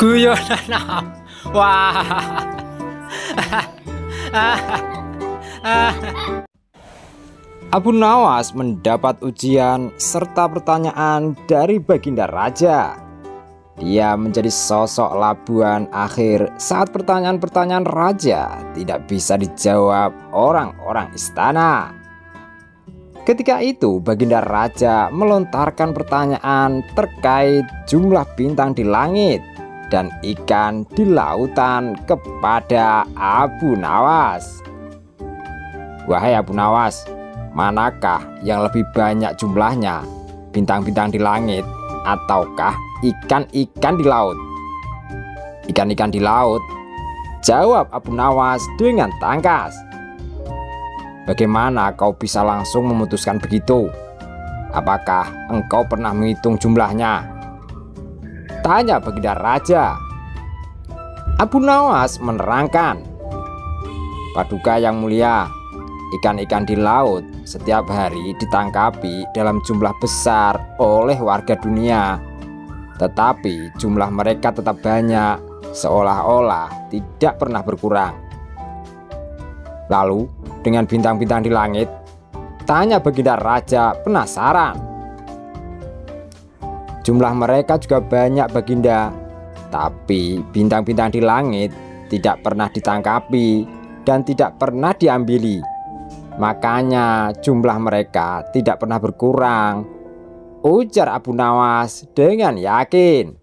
Guyonan. Wah. Abu Nawas mendapat ujian serta pertanyaan dari Baginda Raja. Dia menjadi sosok labuhan akhir saat pertanyaan-pertanyaan raja tidak bisa dijawab orang-orang istana. Ketika itu Baginda Raja melontarkan pertanyaan terkait jumlah bintang di langit dan ikan di lautan kepada Abu Nawas. Wahai Abu Nawas, manakah yang lebih banyak jumlahnya, bintang-bintang di langit ataukah ikan-ikan di laut? Ikan-ikan di laut, jawab Abu Nawas dengan tangkas. Bagaimana kau bisa langsung memutuskan begitu? Apakah engkau pernah menghitung jumlahnya? Tanya Baginda Raja. Abu Nawas menerangkan, Paduka yang mulia, ikan-ikan di laut setiap hari ditangkapi dalam jumlah besar oleh warga dunia. Tetapi jumlah mereka tetap banyak, seolah-olah tidak pernah berkurang. Lalu dengan bintang-bintang di langit, tanya Baginda Raja penasaran. Jumlah mereka juga banyak Baginda, tapi bintang-bintang di langit tidak pernah ditangkapi dan tidak pernah diambili. Makanya jumlah mereka tidak pernah berkurang, ujar Abu Nawas dengan yakin.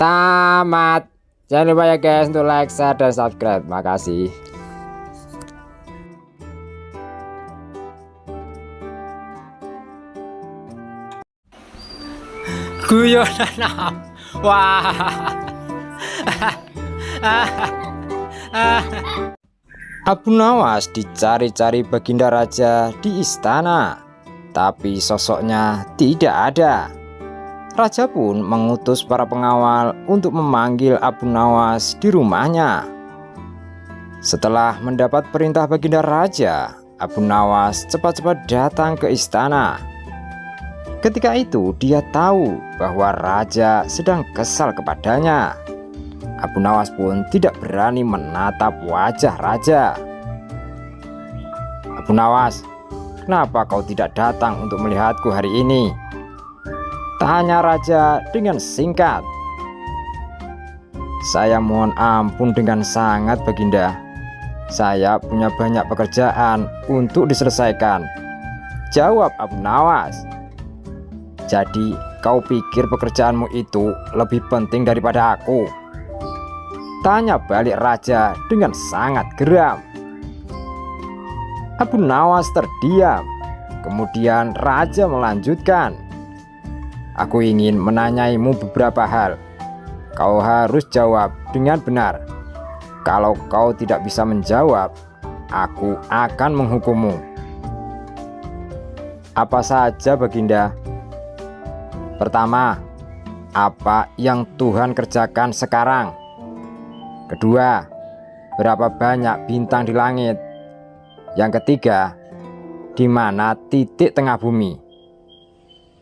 Tamat. Jangan lupa ya guys untuk like, share, dan subscribe. Makasih. Guyonan. Wah. Abu Nawas dicari-cari Baginda Raja di istana, tapi sosoknya tidak ada. Raja pun mengutus para pengawal untuk memanggil Abu Nawas di rumahnya. Setelah mendapat perintah Baginda Raja, Abu Nawas cepat-cepat datang ke istana. Ketika itu dia tahu bahwa Raja sedang kesal kepadanya. Abu Nawas pun tidak berani menatap wajah Raja. Abu Nawas, kenapa kau tidak datang untuk melihatku hari ini? Tanya Raja dengan singkat. Saya mohon ampun dengan sangat Baginda. Saya punya banyak pekerjaan untuk diselesaikan, jawab Abu Nawas. Jadi kau pikir pekerjaanmu itu lebih penting daripada aku? Tanya balik Raja dengan sangat geram. Abu Nawas terdiam. Kemudian Raja melanjutkan. Aku ingin menanyaimu beberapa hal. Kau harus jawab dengan benar. Kalau kau tidak bisa menjawab, aku akan menghukummu. Apa saja Baginda? Pertama, apa yang Tuhan kerjakan sekarang? Kedua, berapa banyak bintang di langit? Yang ketiga, di mana titik tengah bumi?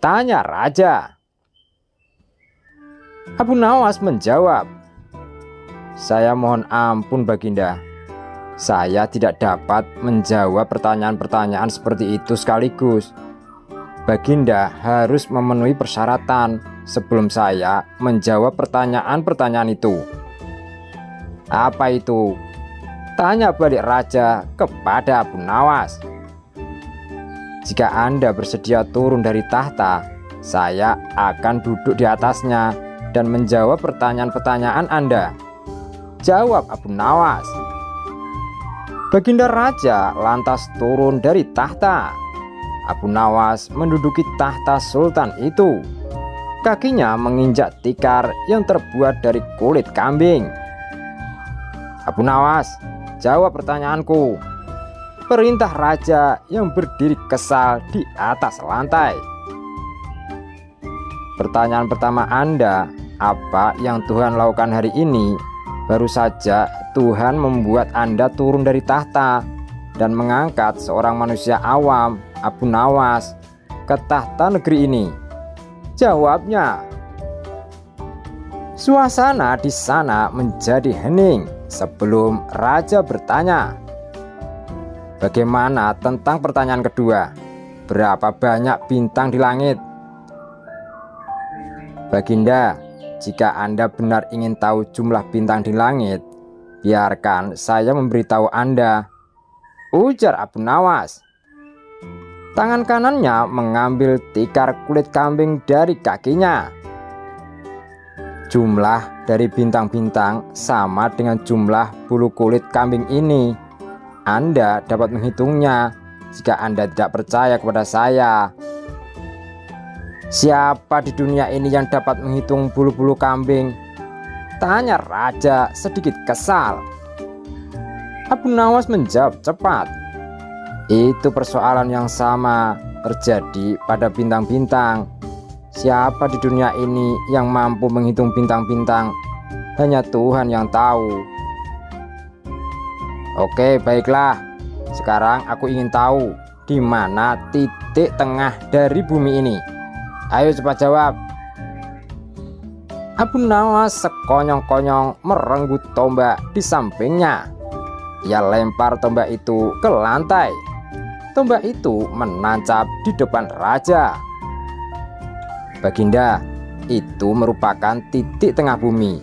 Tanya Raja. Abu Nawas menjawab, saya mohon ampun Baginda. Saya tidak dapat menjawab pertanyaan-pertanyaan seperti itu sekaligus. Baginda harus memenuhi persyaratan sebelum saya menjawab pertanyaan-pertanyaan itu. Apa itu? Tanya balik Raja kepada Abu Nawas. Jika Anda bersedia turun dari tahta, saya akan duduk di atasnya dan menjawab pertanyaan-pertanyaan Anda, jawab Abu Nawas. Baginda Raja lantas turun dari tahta. Abu Nawas menduduki tahta sultan itu. Kakinya menginjak tikar yang terbuat dari kulit kambing. Abu Nawas, jawab pertanyaanku. Perintah Raja yang berdiri kesal di atas lantai. Pertanyaan pertama Anda, apa yang Tuhan lakukan hari ini? Baru saja Tuhan membuat Anda turun dari tahta dan mengangkat seorang manusia awam, Abu Nawas, ke tahta negeri ini. Jawabnya. Suasana di sana menjadi hening sebelum raja bertanya, "Bagaimana tentang pertanyaan kedua? Berapa banyak bintang di langit?" "Baginda, jika Anda benar ingin tahu jumlah bintang di langit, biarkan saya memberitahu Anda," ujar Abu Nawas. Tangan kanannya mengambil tikar kulit kambing dari kakinya. Jumlah dari bintang-bintang sama dengan jumlah bulu kulit kambing ini. Anda dapat menghitungnya jika Anda tidak percaya kepada saya. "Siapa di dunia ini yang dapat menghitung bulu-bulu kambing?" tanya raja sedikit kesal. Abu Nawas menjawab cepat, "Itu persoalan yang sama terjadi pada bintang-bintang. Siapa di dunia ini yang mampu menghitung bintang-bintang? Hanya Tuhan yang tahu." "Oke, baiklah. Sekarang aku ingin tahu di mana titik tengah dari bumi ini. Ayo cepat jawab." Abu Nawas sekonyong-konyong merenggut tombak di sampingnya. Ia lempar tombak itu ke lantai. Tombak itu menancap di depan raja. "Baginda, itu merupakan titik tengah bumi.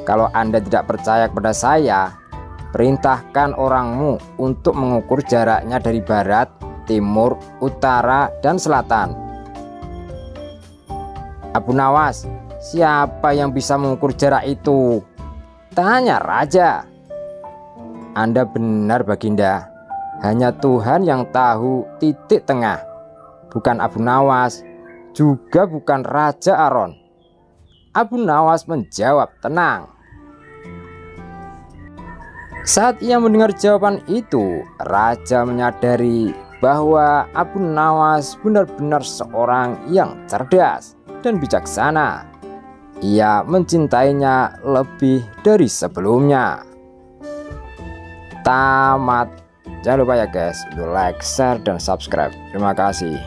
Kalau Anda tidak percaya kepada saya, perintahkan orangmu untuk mengukur jaraknya dari barat, timur, utara, dan selatan." "Abu Nawas, siapa yang bisa mengukur jarak itu?" tanya raja. "Anda benar, Baginda. Hanya Tuhan yang tahu titik tengah. Bukan Abu Nawas, juga bukan Raja Aron." Abu Nawas menjawab tenang. Saat ia mendengar jawaban itu, raja menyadari bahwa Abu Nawas benar-benar seorang yang cerdas dan bijaksana. Ia mencintainya lebih dari sebelumnya. Tamat. Jangan lupa ya guys, untuk like, share, dan subscribe. Terima kasih.